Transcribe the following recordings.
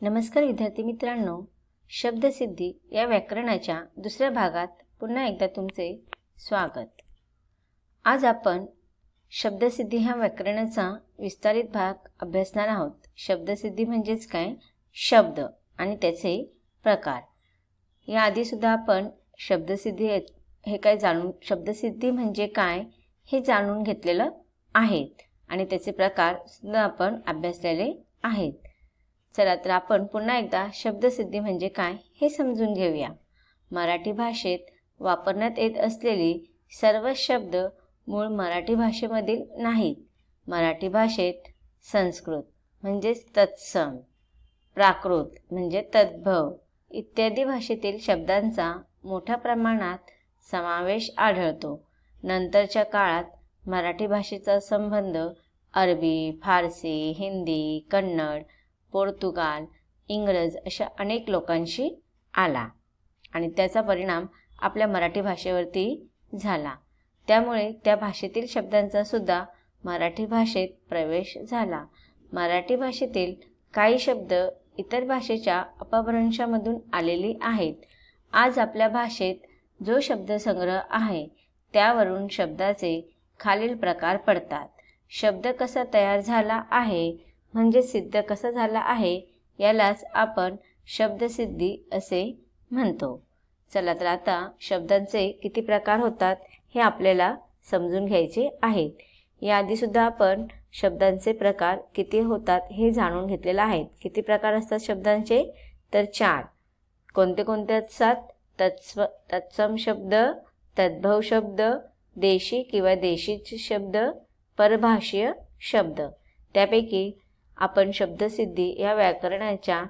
नमस्कार विद्यार्थी मित्रांनो, शब्दसिद्धी या व्याकरणाच्या दुसऱ्या भागात पुन्हा एकदा तुमचे स्वागत। आज आपण शब्दसिद्धी ह्या व्याकरणाचा विस्तारित भाग अभ्यासणार आहोत। शब्दसिद्धी म्हणजेच काय, शब्द आणि त्याचे प्रकार। या आधी सुद्धा आपण शब्दसिद्धी हे काय शब्दसिद्धी म्हणजे काय हे जाणून घेतलेलं आहे आणि त्याचे प्रकार सुद्धा आपण अभ्यासलेले आहेत। चला तर आपण पुन्हा एकदा शब्दसिद्धी म्हणजे काय हे समजून घेऊया। मराठी भाषेत वापरण्यात येत असलेली सर्व शब्द मूळ मराठी भाषेमधील नाहीत। मराठी भाषेत संस्कृत म्हणजे तत्सम, प्राकृत म्हणजे तद्भव इत्यादी भाषेतील शब्दांचा मोठ्या प्रमाणात समावेश आढळतो। नंतरच्या काळात मराठी भाषेचा संबंध अरबी, फारसी, हिंदी, कन्नड, पोर्तुगाल, इंग्रज अशा अनेक लोकांशी आला आणि त्याचा परिणाम आपल्या मराठी भाषेवरती झाला। त्यामुळे त्या भाषेतील शब्दांचा सुद्धा मराठी भाषेत प्रवेश झाला। मराठी भाषेतील काही शब्द इतर भाषेच्या अपभ्रंशामधून आलेली आहेत। आज आपल्या भाषेत जो शब्दसंग्रह आहे त्यावरून शब्दाचे खालील प्रकार पडतात। शब्द कसा तयार झाला आहे म्हणजे सिद्ध कसा झाला आहे यालाच आपण शब्दसिद्धी असे म्हणतो। चला तर आता शब्दांचे किती प्रकार होतात हे आपल्याला समजून घ्यायचे आहेत। याआधी सुद्धा आपण शब्दांचे प्रकार किती होतात हे जाणून घेतलेले आहेत। किती प्रकार असतात शब्दांचे तर 4। कोणते कोणते असतात, तत्सम शब्द, तद्भव शब्द, देशी किंवा देशीचे शब्द, परभाषीय शब्द। त्यापैकी आपण शब्दसिद्धी या व्याकरणाच्या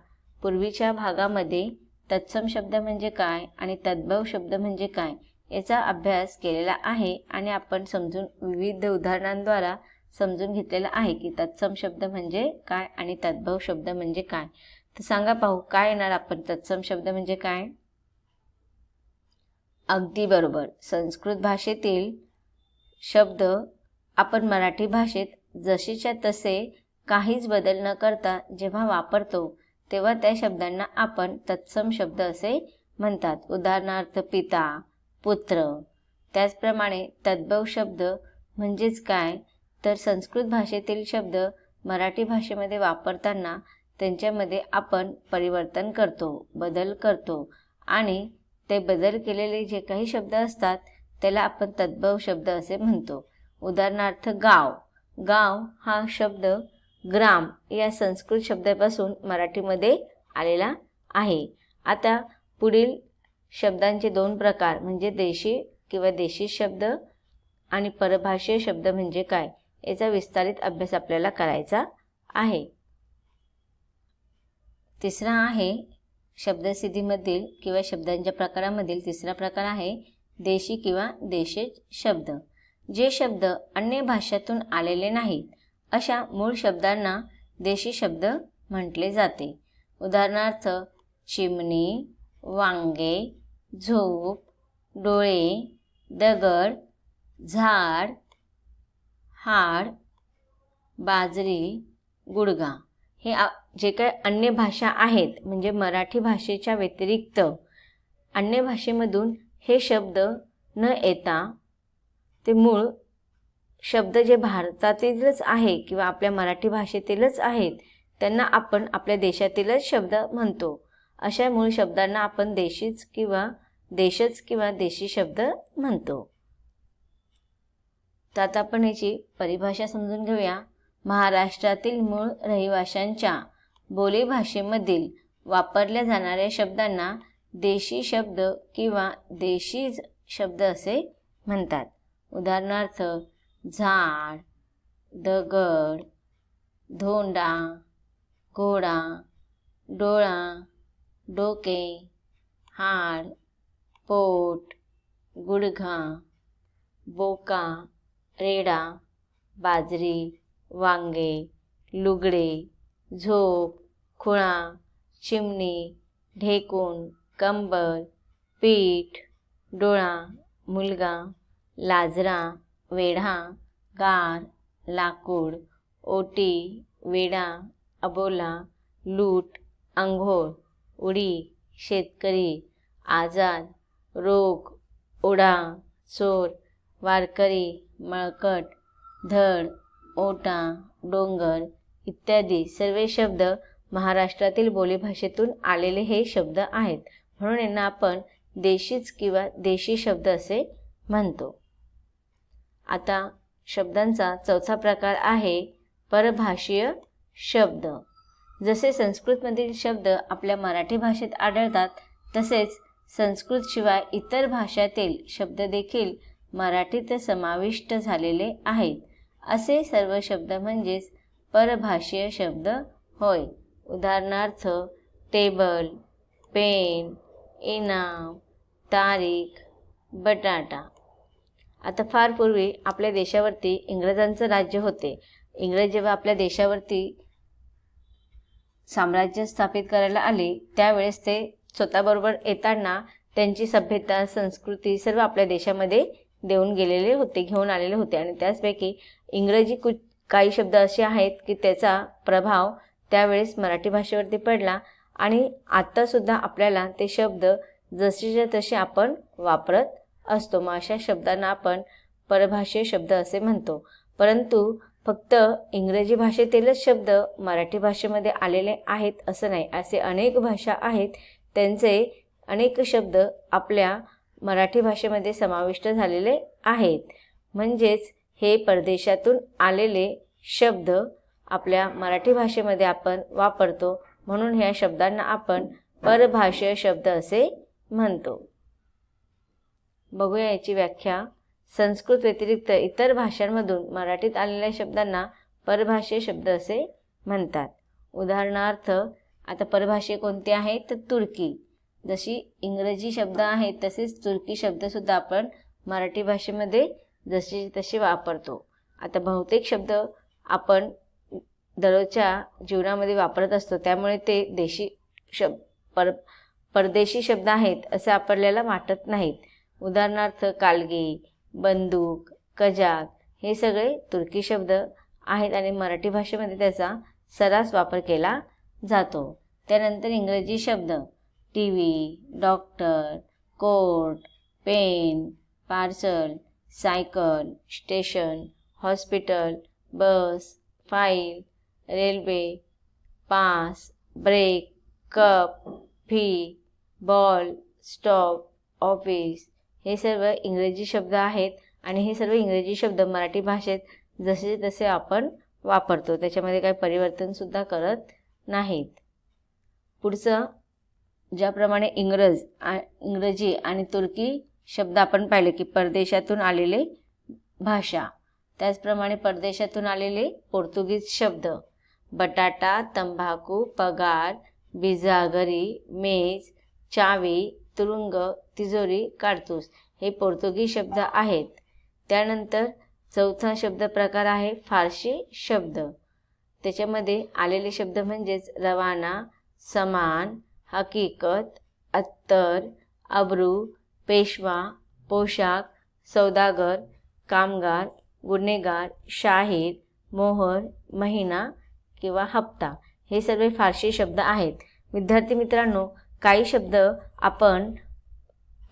पूर्वीच्या भागामध्ये तत्सम शब्द म्हणजे काय आणि तद्भव शब्द म्हणजे काय याचा अभ्यास केलेला आहे आणि आपण विविध उदाहरणांद्वारे समजून घेतलेला आहे की तत्सम शब्द म्हणजे काय आणि तद्भव शब्द म्हणजे काय। तर सांगा पाहू काय येणार आपण तत्सम शब्द म्हणजे काय। अगदी बरोबर, संस्कृत भाषेतील शब्द आपण मराठी भाषेत जसेच्या तसे काहीच बदल न करता जेव्हा वापरतो तेव्हा त्या शब्दांना आपण तत्सम शब्द असे म्हणतात। उदाहरणार्थ पिता, पुत्र। त्याचप्रमाणे तद्भव शब्द म्हणजेच काय तर संस्कृत भाषेतील शब्द मराठी भाषेमध्ये वापरताना त्यांच्यामध्ये आपण परिवर्तन करतो, बदल करतो आणि ते बदल केलेले जे काही शब्द असतात त्याला आपण तद्भव शब्द असे म्हणतो। उदाहरणार्थ गाव। गाव हा शब्द ग्राम या संस्कृत शब्दापासून मराठीमध्ये आलेला आहे। आता पुढील शब्दांचे 2 प्रकार म्हणजे देशी किंवा देशी शब्द आणि परभाषीय शब्द म्हणजे काय याचा विस्तारित अभ्यास आपल्याला करायचा आहे। तिसरा आहे शब्दसिद्धीमधील किंवा शब्दांच्या प्रकारामधील तिसरा प्रकार आहे देशी किंवा देशी शब्द। जे शब्द अन्य भाषातून आलेले नाहीत अशा मूळ शब्दांना देशी शब्द म्हटले जाते। उदाहरणार्थ चिमणी, वांगे, झोप, डोळे, दगड, झाड, हाड, बाजरी, गुडघा हे जे काही अन्य भाषा आहेत म्हणजे मराठी भाषेच्या व्यतिरिक्त अन्य भाषेमधून हे शब्द न येता ते मूळ शब्द जे भारतातीलच आहे किंवा आपल्या मराठी भाषेतीलच आहेत त्यांना आपण आपल्या देशातीलच शब्द म्हणतो। अशा मूळ शब्दांना आपण देशच किंवा देशी शब्द म्हणतो। तर आता आपण याची परिभाषा समजून घेऊया। महाराष्ट्रातील मूळ रहिवाशांच्या बोलीभाषेमधील वापरल्या जाणाऱ्या शब्दांना देशी शब्द किंवा देशी शब्द असे म्हणतात। उदाहरणार्थ झाड, दगड, धोंडा, घोडा, डोळा, डोके, हाड, पोट, गुडघा, बोका, रेडा, बाजरी, वांगे, लुगडे, झोप, खुळा, चिमणी, ढेकूण, कंबल, पीठ, डोळा, मुलगा, लाजरा, वेढा, गार, लाकूड, ओटी, वेडा, अबोला, लूट, अंघोळ, उडी, शेतकरी, आजाद, रोग, ओढा, चोर, वारकरी, मळकट, धड, ओटा, डोंगर इत्यादी सर्व शब्द महाराष्ट्रातील बोलीभाषेतून आलेले हे शब्द आहेत. म्हणून यांना आपण देशीच किंवा देशी शब्द असे म्हणतो. आता शब्दांचा चौथा प्रकार आहे परभाषीय शब्द. जसे संस्कृतमधील शब्द आपल्या मराठी भाषेत आढळतात, तसेच संस्कृतशिवाय इतर भाषातील शब्द देखील मराठीत समाविष्ट झालेले आहेत. असे सर्व शब्द म्हणजेच परभाषीय शब्द होय. उदाहरणार्थ टेबल, पेन, इनाम, तारीख, बटाटा. आता फार पूर्वी आपल्या देशावरती इंग्रजांचं राज्य होते. इंग्रज जेव्हा आपल्या देशावरती साम्राज्य स्थापित करायला आले, त्यावेळेस ते स्वतःबरोबर येताना त्यांची सभ्यता, संस्कृती सर्व आपल्या देशामध्ये देऊन गेलेले होते, घेऊन आलेले होते. आणि त्याचपैकी इंग्रजी काही शब्द असे आहेत की त्याचा प्रभाव त्यावेळेस मराठी भाषेवरती पडला आणि आत्तासुद्धा आपल्याला ते शब्द जसेच्या तसे आपण वापरत असतो. मग अशा शब्दांना आपण परभाषीय शब्द असे म्हणतो. परंतु फक्त इंग्रजी भाषेतीलच शब्द मराठी भाषेमध्ये आलेले आहेत असं नाही. असे अनेक भाषा आहेत, त्यांचे अनेक शब्द आपल्या मराठी भाषेमध्ये समाविष्ट झालेले आहेत. म्हणजेच हे परदेशातून आलेले शब्द आपल्या मराठी भाषेमध्ये आपण वापरतो, म्हणून ह्या शब्दांना आपण परभाषीय शब्द असे म्हणतो. बघूया याची व्याख्या. संस्कृत व्यतिरिक्त इतर भाषांमधून मराठीत आलेल्या शब्दांना परभाषीय शब्द असे म्हणतात. उदाहरणार्थ आता परभाषीय कोणते आहेत तर तुर्की. जशी इंग्रजी शब्द आहेत तसेच तुर्की शब्दसुद्धा आपण मराठी भाषेमध्ये जसे तसे वापरतो. आता बहुतेक शब्द आपण दररोजच्या जीवनामध्ये वापरत असतो, त्यामुळे ते देशी परदेशी शब्द आहेत असे आपल्याला वाटत नाहीत. उदाहरणार्थ कालगी, बंदूक, कजाक हे सगळे तुर्की शब्द आहेत आणि मराठी भाषेमध्ये त्याचा सर्रास वापर केला जातो. त्यानंतर इंग्रजी शब्द TV, doctor, court, pen, parcel, cycle, station, hospital, bus, file, railway, pass, brake, cup, fee, ball, stop, office हे सर्व इंग्रजी शब्द आहेत आणि हे सर्व इंग्रजी शब्द मराठी भाषेत जसे तसे आपण वापरतो, त्याच्यामध्ये काही परिवर्तनसुद्धा करत नाहीत. पुढचं ज्याप्रमाणे इंग्रजी आणि तुर्की शब्द आपण पाहिले की परदेशातून आलेले भाषा, त्याचप्रमाणे परदेशातून आलेले पोर्तुगीज शब्द बटाटा, तंबाखू, पगार, बिजागरी, मेज, चावी, तुरुंग, तिजोरी, कारतूस हे पोर्तुगीज शब्द आहेत. त्यानंतर चौथा शब्द प्रकार आहे फारसी शब्द. त्याच्यामध्ये आलेले शब्द म्हणजेच रवाना, समान, हकीकत, अत्तर, अब्रू, पेशवा, पोशाख, सौदागर, कामगार, गुन्हेगार, शाहीर, मोहर, महिना किंवा हप्ता हे सर्व फारसी शब्द आहेत. विद्यार्थी मित्रांनो, काही शब्द आपण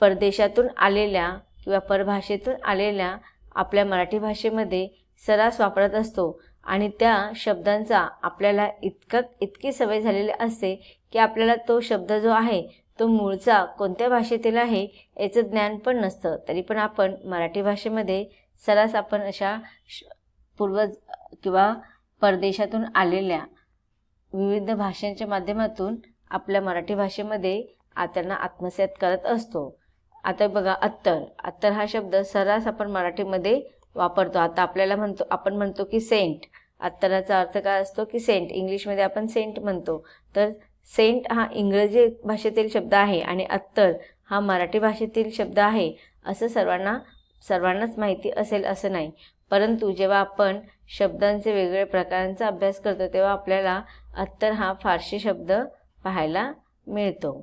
परदेशातून आलेल्या किंवा परभाषेतून आलेल्या आपल्या मराठी भाषेमध्ये सर्रास वापरत असतो आणि त्या शब्दांचा आपल्याला इतकी सवय झालेली असते की आपल्याला तो शब्द जो आहे तो मूळचा कोणत्या भाषेतील आहे याचं ज्ञान पण नसतं. तरी पण आपण मराठी भाषेमध्ये सर्रास आपण अशा पूर्वज किंवा परदेशातून आलेल्या विविध भाषांच्या माध्यमातून आपल्या मराठी भाषेमध्ये त्यांना आत्मसात करत असतो. आता बघा अत्तर हा शब्द सर्रास आपण मराठीमध्ये वापरतो. आता आपण म्हणतो की सेंट. अत्तराचा अर्थ काय असतो की सेंट. इंग्लिशमध्ये आपण सेंट म्हणतो. तर सेंट हा इंग्रजी भाषेतील शब्द आहे आणि अत्तर हा मराठी भाषेतील शब्द आहे असं सर्वांनाच माहिती असेल असं नाही. परंतु जेव्हा आपण शब्दांचे वेगवेगळ्या प्रकारांचा अभ्यास करतो तेव्हा आपल्याला अत्तर हा फारसी शब्द पाहायला मिळतो.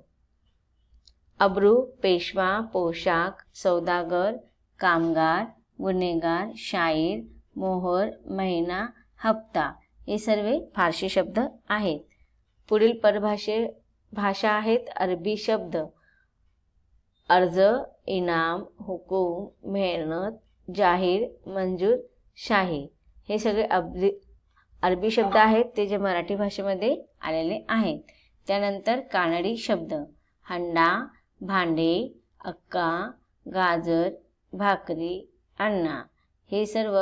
अब्रू, पेशवा, पोशाख, सौदागर, कामगार, गुन्हेगार, शाहीर, मोहर, महिना, हप्ता हे सर्व फारसी शब्द आहेत. पुढील भाषा आहेत अरबी शब्द. अर्ज, इनाम, हुकूम, मेहनत, जाहीर, मंजूर, शाही हे सगळे अरबी शब्द आहेत ते जे मराठी भाषेमध्ये आलेले आहेत. त्यानंतर कानडी शब्द हंडा, भांडे, अक्का, गाजर, भाकरी, अण्णा हे सर्व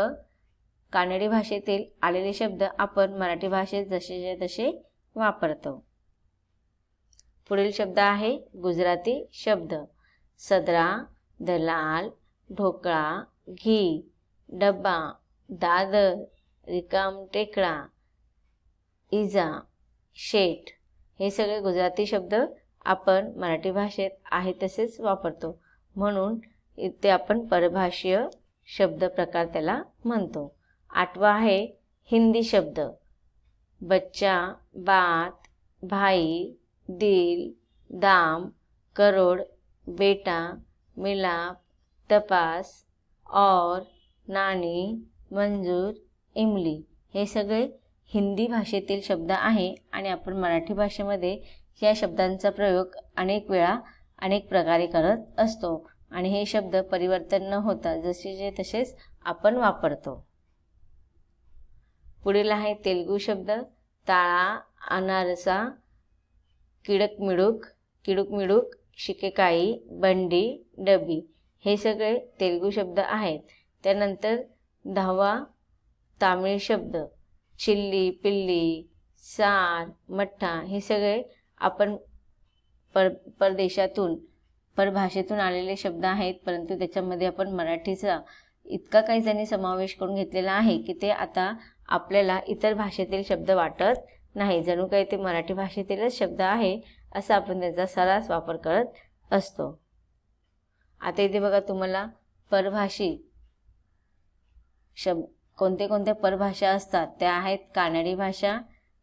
कानडी भाषेतील आलेले शब्द आपण मराठी भाषेत जसेच्या तसे वापरतो. पुढील शब्द आहे गुजराती शब्द. सदरा, दलाल, ढोकळा, घी, डब्बा, दादर, रिकाम टेकडा, इजा, शेठ हे सगळे गुजराती शब्द आपण मराठी भाषेत आहे तसेच वापरतो, म्हणून इथे आपण परभाषीय शब्द प्रकार त्याला म्हणतो. 8वा आहे हिंदी शब्द. बच्चा, बात, भाई, दिल, दाम, करोड, बेटा, मिलाप, तपास, और, नानी, मंजूर, इमली हे सगळे हिंदी भाषेतील शब्द आहे आणि आपण मराठी भाषेमध्ये या शब्दांचा प्रयोग अनेक वेळा अनेक प्रकारे करत असतो आणि हे शब्द परिवर्तन न होता जसेचे तसेच आपण वापरतो. पुढील आहे तेलुगू शब्द. ताळा, अनारसा, किडुक, शिकेकाई, बंडी, डबी हे सगळे तेलुगू शब्द आहेत. त्यानंतर 10वा तामिळ शब्द. चिल्ली, पिल्ली, सार, मठ्ठा हे सगळे आपण परदेशातून परभाषेतून आलेले शब्द आहेत, परंतु त्याच्यामध्ये आपण मराठीचा इतका काही जणी समावेश करून घेतलेला आहे की ते आता आपल्याला इतर भाषेतील शब्द वाटत नाही, जणू काही ते मराठी भाषेतीलच शब्द आहे असा आपण त्याचा सर्रास वापर करत असतो. आता इथे बघा तुम्हाला परभाषी शब्द कोणत्या परभाषा असतात त्या आहेत कानडी भाषा,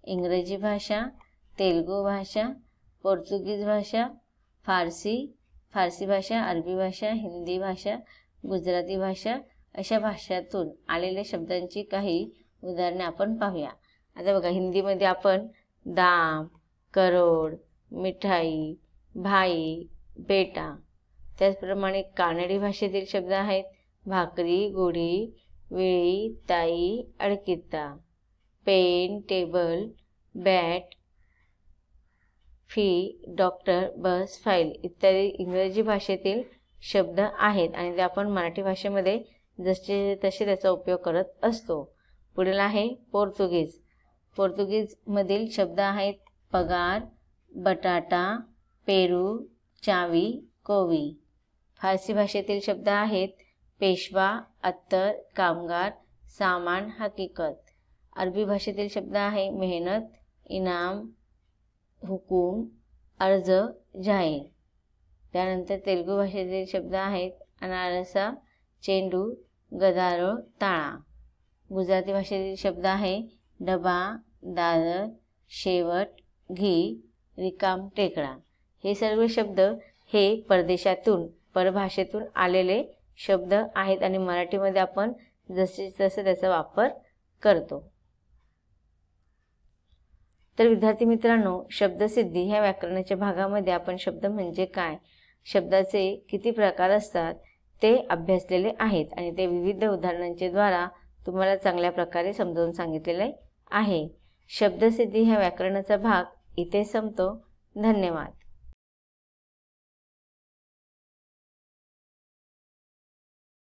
इंग्रजी भाषा, तेलुगू भाषा, पोर्तुगीज भाषा, फारसी भाषा, अरबी भाषा, हिंदी भाषा, गुजराती भाषा अशा भाषातून आलेल्या शब्दांची काही उदाहरणे आपण पाहूया. आता बघा हिंदीमध्ये आपण दाम, करोड, मिठाई, भाई, बेटा. त्याचप्रमाणे कानडी भाषेतील शब्द आहेत भाकरी, गुढी, वेळी, ताई, अडकिता, pen, table, bat, fee, doctor, bus, file इत्यादी इंग्रजी भाषेतील शब्द आहेत आणि ते आपण मराठी भाषेमध्ये जसे तसे त्याचा उपयोग करत असतो. पुढील आहे पोर्तुगीजमधील शब्द आहेत पगार, बटाटा, पेरू, चावी, कोवी. फारसी भाषेतील शब्द आहेत पेशवा, अत्तर, कामगार, सामान, हकीकत. अरबी भाषेतील शब्द आहे मेहनत, इनाम, हुकूम, अर्ज, जाहीर. त्यानंतर तेलुगू भाषेतील शब्द आहेत अनारसा, चेंडू, गदारोळ, ताळा. गुजराती भाषेतील शब्द आहे डबा, दादर, शेवट, घी, रिकाम टेकडा. हे सर्व शब्द हे परदेशातून परभाषेतून आलेले शब्द आहेत आणि मराठीमध्ये आपण जसे तसे त्याचा वापर करतो. तर विद्यार्थी मित्रांनो, शब्दसिद्धी ह्या व्याकरणाच्या भागामध्ये आपण शब्द म्हणजे काय, शब्दाचे किती प्रकार असतात ते अभ्यासलेले आहेत आणि ते विविध उदाहरणांच्या द्वारा तुम्हाला चांगल्या प्रकारे समजावून सांगितलेले आहे. शब्दसिद्धी ह्या व्याकरणाचा भाग इथे संपतो. धन्यवाद.